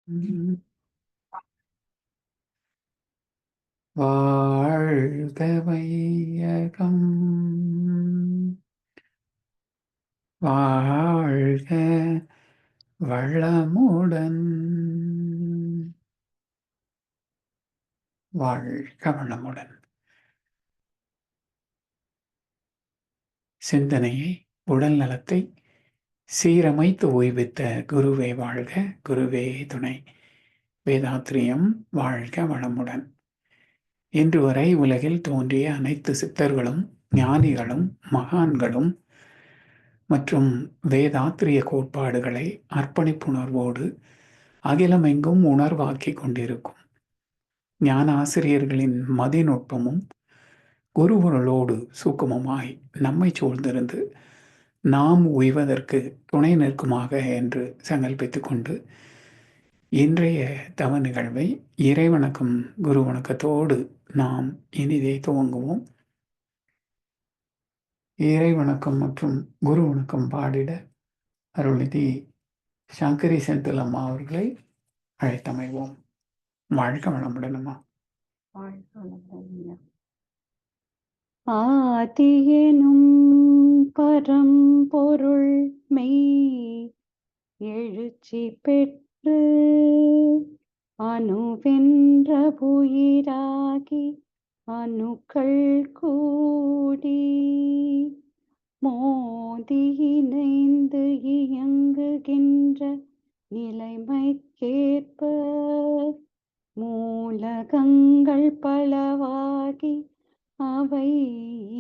உம் வாழ்க வையகம், வாழ்க வளமுடன், வாழ்க வளமுடன். சிந்தனையை, உடல் நலத்தை சீரமைத்து ஓய்வித்த குருவே வாழ்க, குருவே துணை. வேதாத்ரியம் வாழ்க வளமுடன். இன்று வரை உலகில் தோன்றிய அனைத்து சித்தர்களும் ஞானிகளும் மகான்களும் மற்றும் வேதாத்திரிய கோட்பாடுகளை அர்ப்பணிப்புணர்வோடு அகிலமெங்கும் உணர்வாக்கிக் கொண்டிருக்கும் ஞான ஆசிரியர்களின் மதிநுட்பமும் குருவுகளோடு சூக்குமமாய் நம்மை சூழ்ந்திருந்து நாம் உய்வதற்கு துணை நிற்குமாக என்று சங்கல்பித்துக் கொண்டு இன்றைய தவ நிகழ்வை இறைவணக்கம் குரு வணக்கத்தோடு நாம் இனிதே துவங்குவோம். இறை வணக்கம் மற்றும் குரு வணக்கம் பாடிட அருள்நிதி சங்கரி செந்தில் அம்மா அவர்களை அழைத்தமைவோம். வாழ்க வளமுடன் அம்மா. வாழ்க வளமுடன். ஆதியெனும் பரம்பொருள் மெய் எழுச்சி பெற்று அணுவென்ற உயிராகி அணுக்கள் கூடி மோதி இணைந்து இயங்குகின்ற நிலைமைக்கேற்ப மூலகங்கள் பலவாகி அவை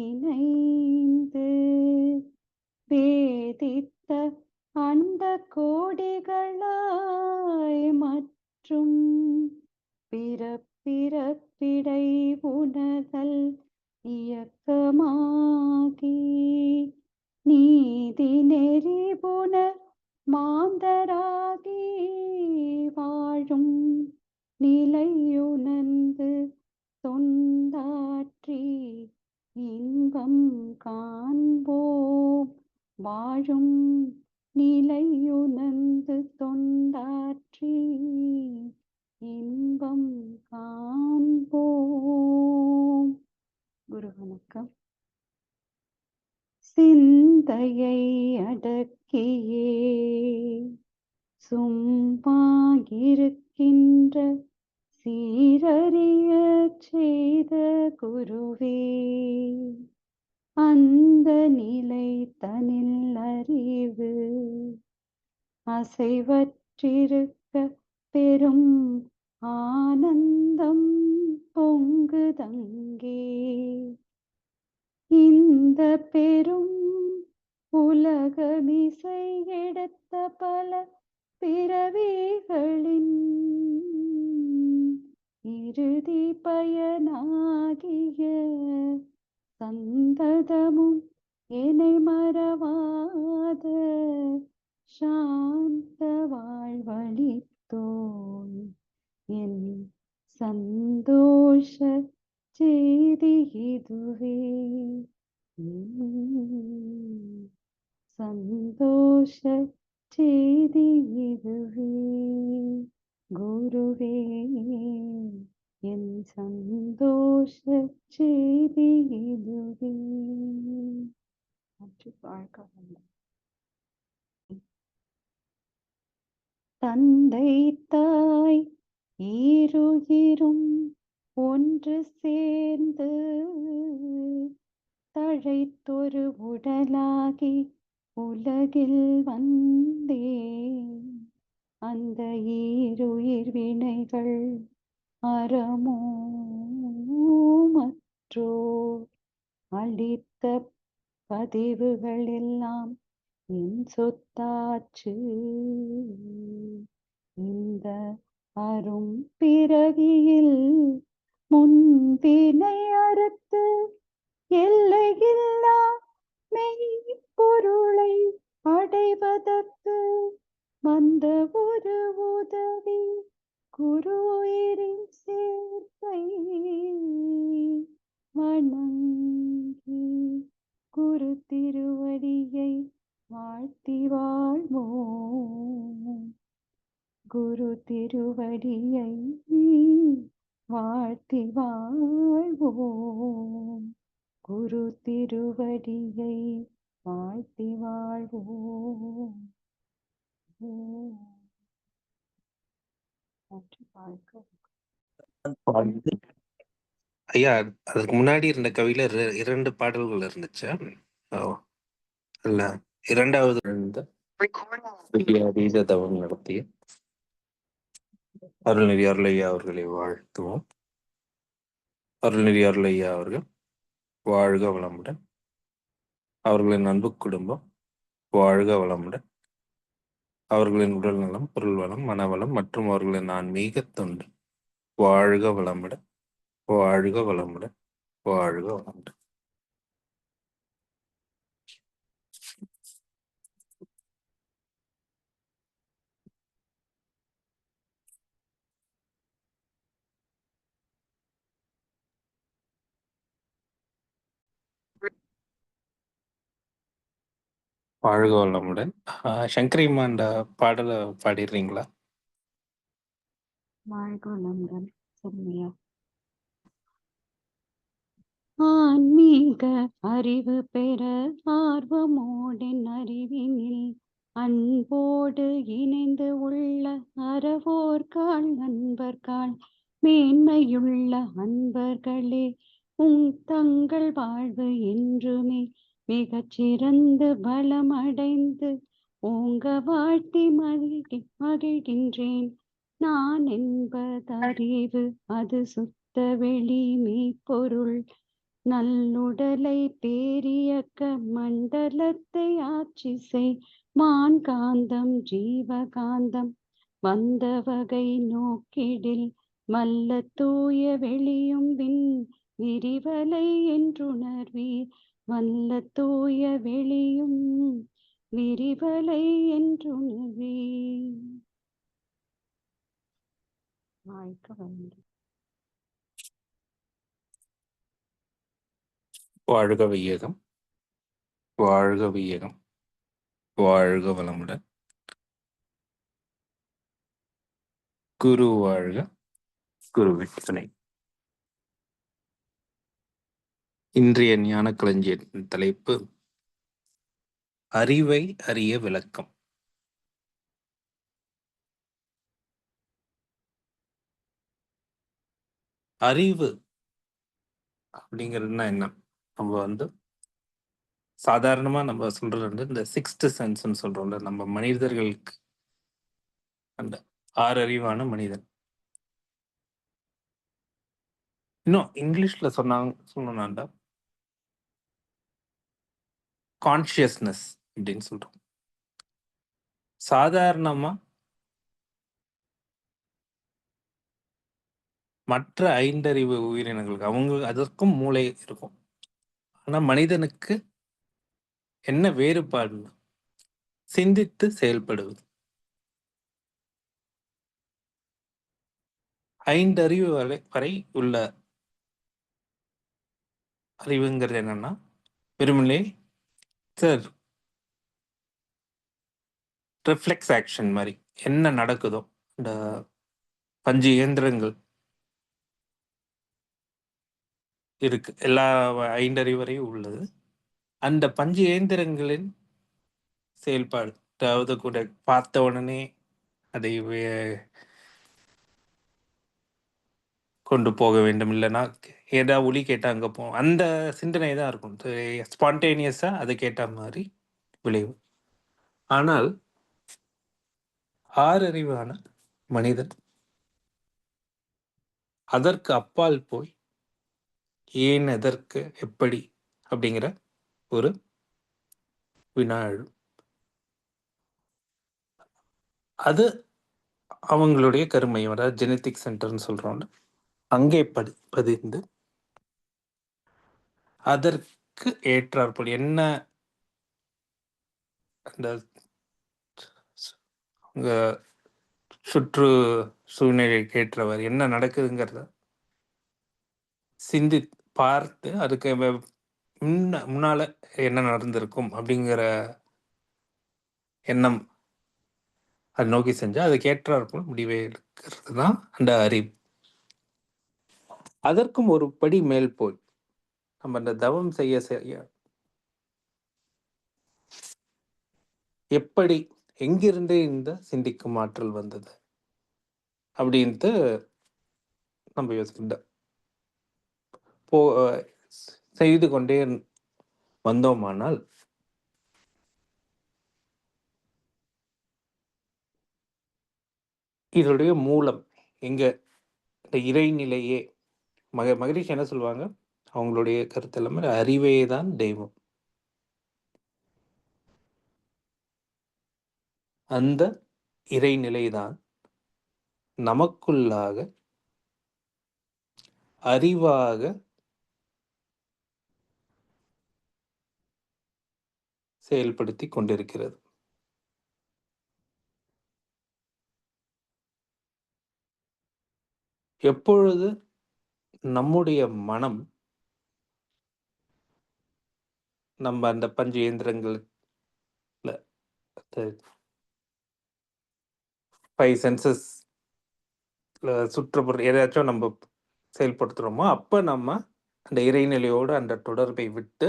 இணைந்து வேதித்த அண்ட கோடிகளாய் மற்றும் பிறப்பிறப்பிடை உணர்தல் இயக்கமாகி நீதி நெறிபுணர் மாந்தராகி வாழும் நிலையுணர்ந்து தொண்டாற்றி இன்பம் காண்போம். வாழும் நிலையுணர்ந்து தொண்டாற்றி இன்பம் காண்போம். குரு வணக்கம். சிந்தையை அடக்கியே சும்மாயிருக்கின்ற சீரறிய செய்த குருவே அந்த நிலை தனில் அறிவு அசைவற்றிருக்க பெரும் ஆனந்தம் பொங்குதங்கே. இந்த பெரும் உலகமிசை எடுத்த பல பிறவிகளின் இறுதி பயனாகிய சந்ததமும் என்னை மறவாத சாந்த வாழ்வழித்தோன் என் சந்தோஷ செய்தி இதுவே. சந்தோஷ செய்தி இதுவே. குருவே என் சந்தோஷ செய்தி இதுவே. தந்தை தாய் ஈருயிரும் ஒன்று சேர்ந்து தழைத்தொரு உடலாகி உலகில் வந்தேன். அந்த ஈருயிர் வினைகள் அறமோ மற்றோ அளித்த பதிவுகள் எல்லாம் என் சொத்தாச்சு. இந்த அரும் பிறவியில் முன்பினை அறுத்து எல்லையில்லா மெய் பொருளை அடைவதற்கு வந்த ஒரு உதவி குரு உயிரின் சேர்க்கை வணங்கி குரு திருவடியை வாழ்த்தி வாழ்வோம். குரு திருவடியை வாழ்த்தி வாழ்வோம். குரு திருவடியை வாழ்த்தி வாழ்வோம். நன்றி, வாழ்க. ஐயா, அதுக்கு முன்னாடி இருந்த கவியில 2 பாடல்கள் இருந்துச்சு. இல்ல, 2வது இருந்த அதீத தவம் நடத்திய அருள்நெறி அருளையா அவர்களை வாழ்த்துவோம். அருள்நெறி அருளையா அவர்கள் வாழ்க வளமுடன். அவர்களின் அன்பு குடும்பம் வாழ்க வளமுடன். அவர்களின் உடல் நலம், பொருள் வளம், மனவளம் மற்றும் அவர்களின் ஆன்மீக தொண்டு வாழ்க வளமுடன். வாழ்க வளமுடன். வாழ்க வளமுடன். வாழ்க வளமுடன். சங்கரிம்மா, அந்த பாடலை பாடிடுறீங்களா? வாழ்க வளமுடன். சரியா? ஆன்மீக அறிவு பெற ஆர்வமோடின் அறிவினில் அன்போடு இணைந்து உள்ள அறவோர்காள் நண்பர்காள் மேன்மையுள்ள அன்பர்களே, தங்கள் வாழ்வு என்றுமே மிகச்சிறந்து பலமடைந்து ஓங்க வாழ்த்தி மகிழ்கின்றேன். நான் என்பதறிவு, அது சுத்த வெளி மெய்ப்பொருள். நல்லுடலை பேரியக்க மண்டலத்தை ஆட்சி செய் மான்காந்தம் ஜீவகாந்தம் வந்த வகை நோக்கிடில் மல்ல தூய வெளியும் விரிவலை என்றுணர்வீர். வல்ல தூய வெளியும் விரிவலை என்றுணர்வீர். வாழ்க வளமுடன். வாழ்க வையகம். வாழ்க வையகம். வாழ்க வளமுடன். குரு வாழ்க. குருவின் துணை. இன்றைய ஞான களஞ்சியத்தின் தலைப்பு அறிவை அறிய விளக்கம். அறிவு அப்படிங்கிறதுனா என்ன? நம்ம சாதாரணமா நம்ம சொல்றது இந்த 6th சென்ஸ்ன்னு சொல்றோம்ல, நம்ம மனிதர்களுக்கு அந்த 6 அறிவான மனிதன். இன்னும் இங்கிலீஷ்ல சொன்னாண்டா கான்சியஸ்னஸ் அப்படின்னு சொல்றோம். சாதாரணமா மற்ற 5 அறிவு உயிரினங்களுக்கு அதற்கும் மூளை இருக்கும். ஆனா மனிதனுக்கு என்ன வேறுபாடுன்னா சிந்தித்து செயல்படுவது. 5 அறிவு வரை உள்ள அறிவுங்கிறது என்னன்னா வெறுமனே ரிஃப்ளெக்ஸ் ஆக்ஷன் மாதிரி என்ன நடக்குதோ, இந்த 5 இயந்திரங்கள் இருக்கு, எல்லா 5 அறிவு வரையும் உள்ளது. அந்த 5 இயந்திரங்களின் செயல்பாடு, அதாவது கூட பார்த்த உடனே அதை கொண்டு போக வேண்டும், இல்லைன்னா ஏதாவது ஒலி கேட்டால் அங்கே போகும், அந்த சிந்தனை தான் இருக்கும். ஸ்பான்டேனியஸாக அதை கேட்ட மாதிரி விளைவு. ஆனால் 6 அறிவான மனிதன் அதற்கு அப்பால் போய் ஏன், எதற்கு, எப்படி அப்படிங்கிற ஒரு வினா எழும். அது அவங்களுடைய கருமையம், அதாவது ஜெனட்டிக் சென்டர்னு சொல்றோம்ல, அங்கே பதிந்து அதற்கு ஏற்றாற்போல் என்ன அந்த சுற்று சூழ்நிலைக்கு ஏற்றவர் என்ன நடக்குதுங்கிறத சிந்தி பார்த்து அதுக்கு முன்னால என்ன நடந்திருக்கும் அப்படிங்கிற எண்ணம் அதை நோக்கி செஞ்சால் அதுக்கு ஏற்றாற்போல் முடிவை எடுக்கிறது தான் அந்த அறிவு. அதற்கும் ஒரு படி மேல் போய் நம்ம அந்த தவம் செய்ய செய்ய எப்படி எங்கிருந்து இந்த சிந்திக்கும் ஆற்றல் வந்தது அப்படின்ட்டு நம்ம யோசிக்கின்ற செய்து கொண்டே வந்தோமானால் இதனுடைய மூலம் எங்க இந்த இறைநிலையே மகரிஷி என்ன சொல்லுவாங்க, அவங்களுடைய கருத்து எல்லாமே அறிவே தான் தெய்வம். அந்த இறைநிலைதான் நமக்குள்ளாக அறிவாக செயல்படுத்தி கொண்டிருக்கிறது. எப்பொழுது நம்முடைய மனம் நம்ம அந்த பஞ்ச இயந்திரங்கள் 5 சென்சஸ் சுற்றுப்புற ஏதாச்சும் நம்ம செயல்படுத்துகிறோமோ அப்போ நம்ம அந்த இறைநிலையோடு அந்த தொடர்பை விட்டு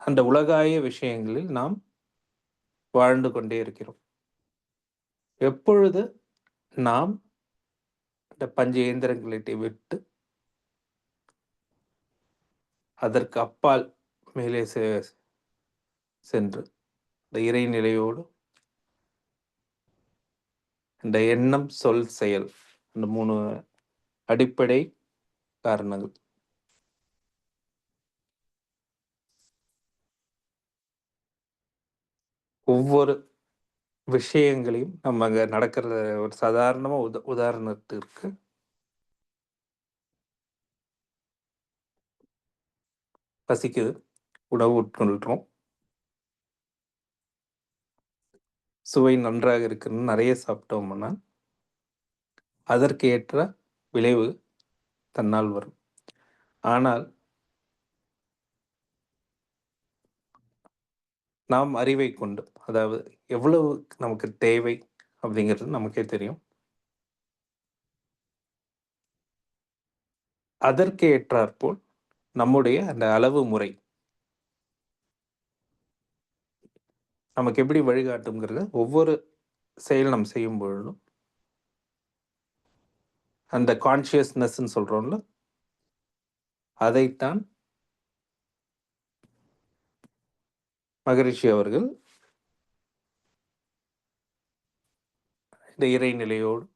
அந்த உலகாய விஷயங்களில் நாம் வாழ்ந்து கொண்டே இருக்கிறோம். எப்பொழுது நாம் இந்த பஞ்ச இயந்திரங்களை விட்டு அதற்கு அப்பால் மேலே சென்று இந்த இறைநிலையோடு இந்த எண்ணம், சொல், செயல், இந்த 3 அடிப்படை காரணங்கள் ஒவ்வொரு விஷயங்களையும் நம்ம அங்கே நடக்கிற ஒரு சாதாரணமாக உதாரணத்திற்கு பசிக்குது, உணவு உட்கொள்கிறோம், சுவை நன்றாக இருக்குன்னு நிறைய சாப்பிட்டோம்னா அதற்கு ஏற்ற விளைவு தன்னால் வரும். ஆனால் நாம் அறிவை கொண்டு, அதாவது எவ்வளவு நமக்கு தேவை அப்படிங்கிறது நமக்கே தெரியும். அதற்கு ஏற்றாற்போல் நம்முடைய அந்த அளவு முறை நமக்கு எப்படி வழிகாட்டுங்கிறத ஒவ்வொரு செயல் நம்ம செய்யும் பொழுதும் அந்த கான்சியஸ்னஸ்ன்னு சொல்றோம்ல, அதைத்தான் மகரிஷி அவர்கள் இந்த இறைநிலையோடு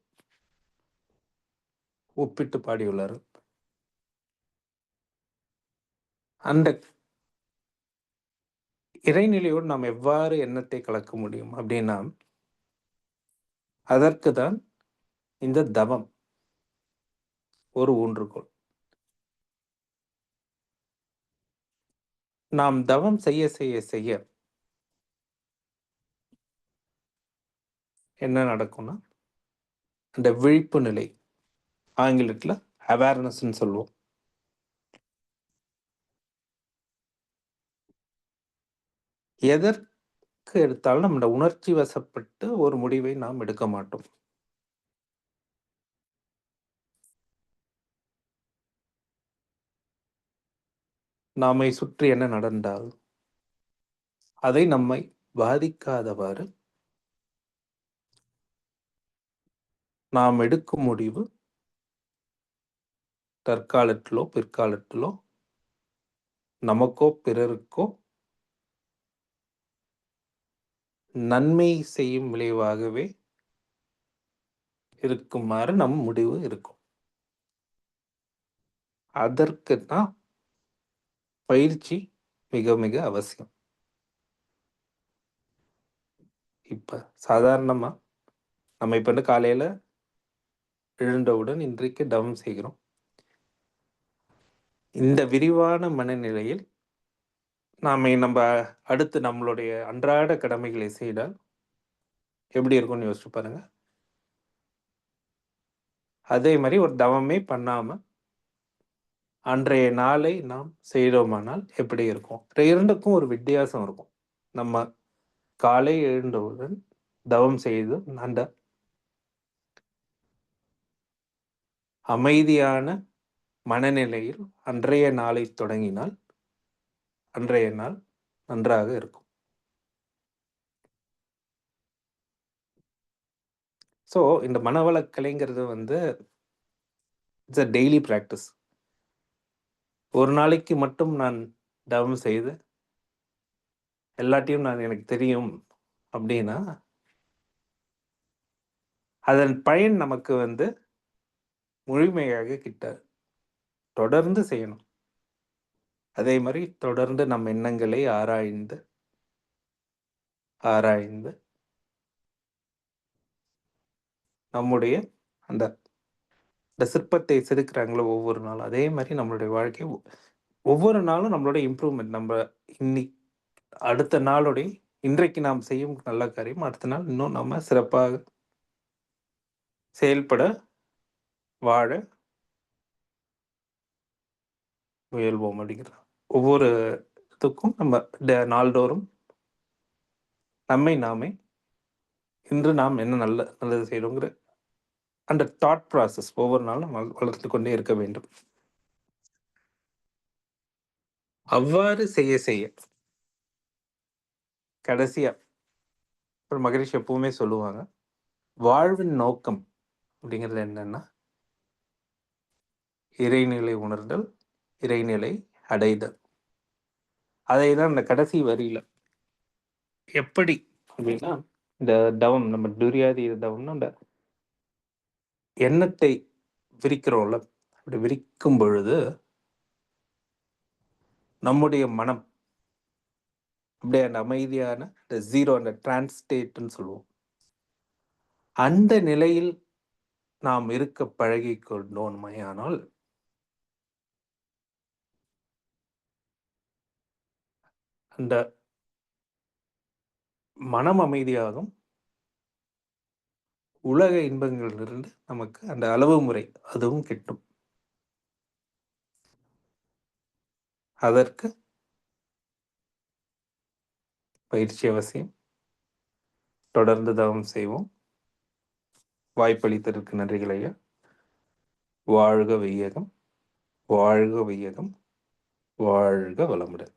ஒப்பிட்டு பாடியுள்ளார்கள். அந்த இறைநிலையோடு நாம் எவ்வாறு எண்ணத்தை கலக்க முடியும் அப்படின்னா அதற்கு தான் இந்த தவம் ஒரு ஊன்றுகோல். நாம் தவம் செய்ய செய்ய செய்ய என்ன நடக்கும்னா அந்த விழிப்பு நிலை, ஆங்கிலத்தில் அவேர்னஸ்ன்னு சொல்லுவோம், எதற்கு எடுத்தாலும் நம்ம உணர்ச்சி வசப்பட்டு ஒரு முடிவை நாம் எடுக்க மாட்டோம். நாமை சுற்றி என்ன நடந்தால் அதை நம்மை பாதிக்காதவாறு நாம் எடுக்கும் முடிவு தற்காலத்திலோ பிற்காலத்திலோ நமக்கோ பிறருக்கோ நன்மை செய்யும் விளைவாகவே இருக்குமாறு நம் முடிவு இருக்கும். அதற்கு தான் பயிற்சி மிக மிக அவசியம். இப்ப சாதாரணமா நம்ம இப்ப காலையில எழுந்தவுடன் இன்றைக்கு தவம் செய்கிறோம். இந்த விரிவான மனநிலையில் நம்ம அடுத்து நம்மளுடைய அன்றாட கடமைகளை செய்தால் எப்படி இருக்கும்னு யோசிச்சு பாருங்க. அதே மாதிரி ஒரு தவமே பண்ணாம அன்றைய நாளை நாம் செய்தோமானால் எப்படி இருக்கும்? இரண்டுக்கும் ஒரு வித்தியாசம் இருக்கும். நம்ம காலை எழுந்தவுடன் தவம் செய்து அந்த அமைதியான மனநிலையில் அன்றைய நாளை தொடங்கினால் அன்றைய நாள் நன்றாக இருக்கும். ஸோ இந்த மனவளக்கலைங்கிறது இட்ஸ் அ டெய்லி ப்ராக்டிஸ். ஒரு நாளைக்கு மட்டும் நான் தவம் செய்து எல்லாத்தையும் எனக்கு தெரியும் அப்படின்னா அதன் பயன் நமக்கு முழுமையாக கிட்டாது. தொடர்ந்து செய்யணும். அதே மாதிரி தொடர்ந்து நம் எண்ணங்களை ஆராய்ந்து ஆராய்ந்து நம்முடைய அந்த சிற்பத்தை செதுக்குறாங்களோ ஒவ்வொரு நாளும், அதே மாதிரி நம்மளுடைய வாழ்க்கை ஒவ்வொரு நாளும் நம்மளோட இம்ப்ரூவ்மெண்ட். நம்ம இன்னைக்கு அடுத்த நாளுடைய இன்றைக்கு நாம் செய்யும் நல்ல காரியம் அடுத்த நாள் இன்னும் நம்ம சிறப்பாக செயல்பட வாழ முயல்வோம் அப்படிங்கிறது. ஒவ்வொரு இதுக்கும் நம்ம நாள்தோறும் நம்மை நாமே இன்று நாம் என்ன நல்லது செய்யறோங்கிற அந்த தாட் ப்ராசஸ் ஒவ்வொரு நாளும் வளர்த்து கொண்டே இருக்க வேண்டும். அவ்வாறு செய்ய செய்ய கடைசியா ஒரு மகரிஷி எப்பவுமே சொல்லுவாங்க, வாழ்வின் நோக்கம் அப்படிங்கிறது என்னன்னா இறைநிலை உணர்தல், இறைநிலை அடைதல். அதை தான் இந்த கடைசி வரியில எப்படி அப்படின்னா இந்த தவம், நம்ம துரியாதி தவம்னா அந்த எண்ணத்தை விரிக்கிறோம்ல, அப்படி விரிக்கும் பொழுது நம்முடைய மனம் அப்படியே அந்த அமைதியான இந்த ஜீரோ, அந்த டிரான்ஸ்டேட்னு சொல்லுவோம், அந்த நிலையில் நாம் இருக்க பழகி கொண்டோமையானால் அந்த மனம் அமைதியாகும். உலக இன்பங்களிலிருந்து நமக்கு அந்த அளவு முறை அதுவும் கிட்டும். அதற்கு பயிற்சி அவசியம். தொடர்ந்து தவம் செய்வோம். வாய்ப்பளித்ததற்கு நன்றிகள் ஐயா. வாழ்க வையகம், வாழ்க வையகம், வாழ்க வளமுடன்.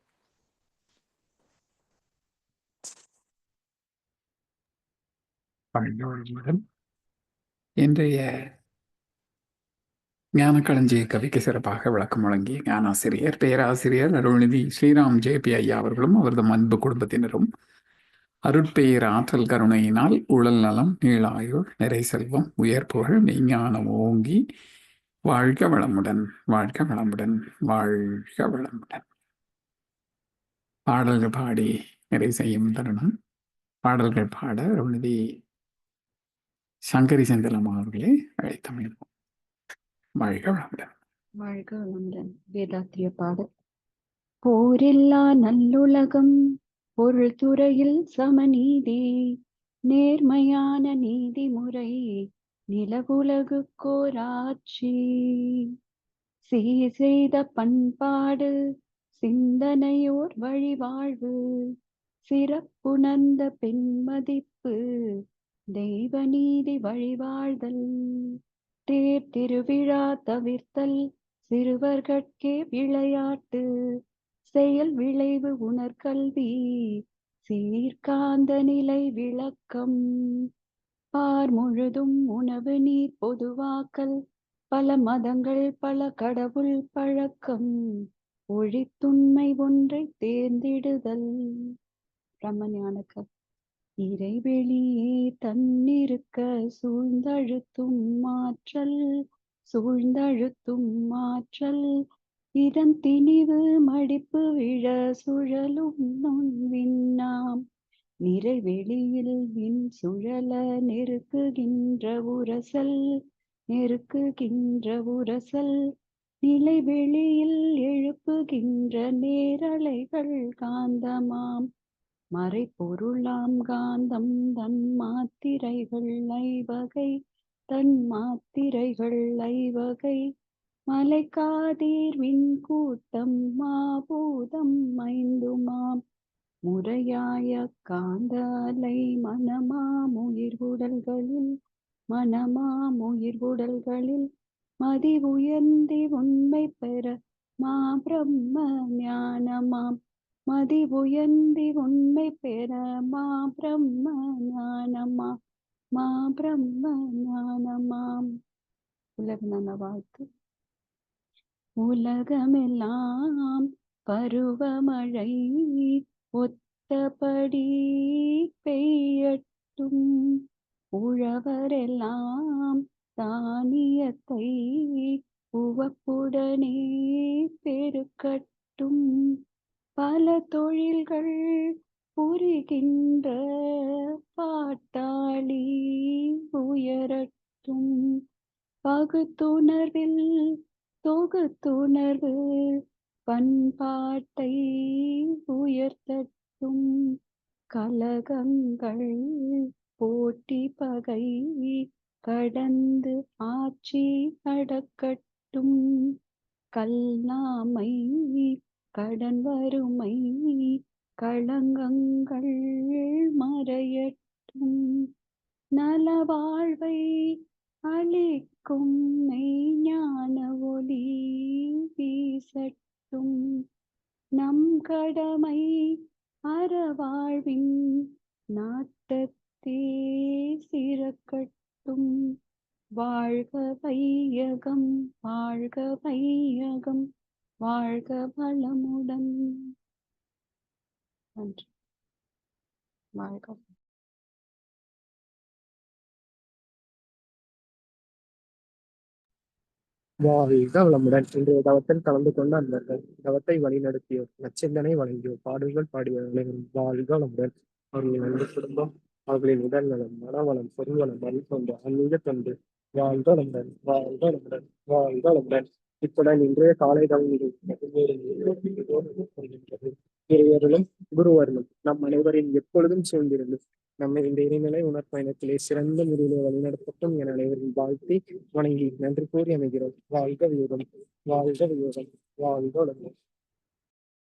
இன்றைய ஞானக்களஞ்சிய கவிக்கு சிறப்பாக விளக்கம் வழங்கிய ஞானாசிரியர் பேராசிரியர் அருள்நிதி ஸ்ரீராம் ஜேபி ஐயா அவர்களும் அவரது அன்பு குடும்பத்தினரும் அருட்பெயர் ஆற்றல் கருணையினால் உடல் நலம், நீளாயுள், நிறை செல்வம், உயர் புகழ், மெய்ஞானம் ஓங்கி வாழ்க வளமுடன், வாழ்க வளமுடன், வாழ்க வளமுடன். பாடல்கள் பாடி நிறைவு செய்யும் தருணம். பாடல்கள் பாட அருள்நிதி சங்கரி செந்திலம் அவர்களே அழைத்தமைப்போம். வாழ்க வளமுடன். வாழ்க வளமுடன். வேதாத்திரிய பாடல். போரில்லா நல்லுலகம், பொருள் துறையில் சமநீதி, நேர்மையான நீதிமுறை, நிலவுலகுக்கோராட்சி, சீர் செய்த பண்பாடு, சிந்தனையோர் வழிவாழ்வு, சிறப்புணர்ந்த பெண்மதிப்பு, தெய்வ நீதி வழிவாழ்தல், தேர் திருவிழா தவிர்த்தல், சிறுவர்கட்கே விளையாட்டு, செயல் விளைவு உணர்கல்வி, சீர்காந்த நிலை விளக்கம், பார் முழுதும் உணவு நீர் பொதுவாக்கல், பல மதங்கள் பல கடவுள் பழக்கம், ஒழித்துண்மை ஒன்றை தேர்ந்திடுதல். பிரம்மஞானக்க இறைவெளியே தன்னிருக்க சூழ்ந்தழுத்தும் மாற்றல், சூழ்ந்தழுத்தும் மாற்றல், இதன் திணிவு மடிப்பு விழ சுழலும் நுண்விண்ணாம், நிறைவெளியில் விண் சுழல நெருக்குகின்ற உரசல், நெருக்குகின்ற உரசல், நிலை வெளியில் எழுப்புகின்ற நேரலைகள் காந்தமாம், மறைபொருளாம் காந்தம் தன் மாத்திரைகள் ஐவகை, தன் மாத்திரைகள் ஐவகை, மலைக்காதீர் விண்கூட்டம் மாபூதம் ஐந்துமாம், முறையாய காந்தலை மனமாமுயிர்வுடல்களில் மதி உயர்ந்தி உண்மை பெற மா பிரம்ம ஞானமாம். மதி உயர்ந்தி உண்மை பெற மா பிரம்ம ஞானமாம். மா பிரம்ம ஞானமாம். உலக நல வாழ்த்து. உலகமெல்லாம் பருவமழை ஒத்தபடி பெய்யட்டும். உழவரெல்லாம் தானியத்தை உவப்புடனே பெருக்கட்டும். பல தொழில்கள் புரிகின்ற பாட்டாளி உயரட்டும். பகுத்துணர்வில் தொகுத்துணர்வு பண்பாட்டை உயர்த்தட்டும். கலகங்கள் போட்டி பகை கடந்து ஆட்சி அடக்கட்டும். கல்லாமை கடன் வறுமை களங்கங்கள் மறையட்டும். நலவாழ்வை அளிக்கும் மெய்ஞான ஒளி வீசட்டும். நம் கடமை அறவாழ்வின் நாட்டத்தே சிறக்கட்டும். வாழ்க வையகம், வாழ்க வையகம், வாழ்க வளமுடன். நன்றி. வாழ்க. வாழ்க வளமுடன். இன்றைய தவத்தில் கலந்து கொண்ட அன்பர்கள், தவத்தை வழிநடத்தியோர், நச்சிந்தனை வழங்கியோர், பாடல்கள் பாடியவர்கள் வாழ்க வளமுடன். அவர்களின் அன்பு குடும்பம், அவர்களின் உடல்நலம், மனவளம், பொருள்வளம், அறிவுகொண்டு ஆன்மீக தொண்டு வாழ்க வளமுடன், வாழ்க வளமுடன், வாழ்க வளமுடன். இத்துடன் இன்றைய காலை தவம் இறையர்களும் குருவர்களும் நம் அனைவரின் எப்பொழுதும் சூழ்ந்திருந்து நம்மை இந்த இறைநிலை உணர்பயணத்திலே சிறந்த முறையிலே வழிநடத்தட்டும் என அனைவரும் வாழ்த்தி வணங்கி நன்றி கூறி அமைகிறோம். வாழ்க வியோகம், வாழ்க வியோகம், வாழ்க வளமுடன்.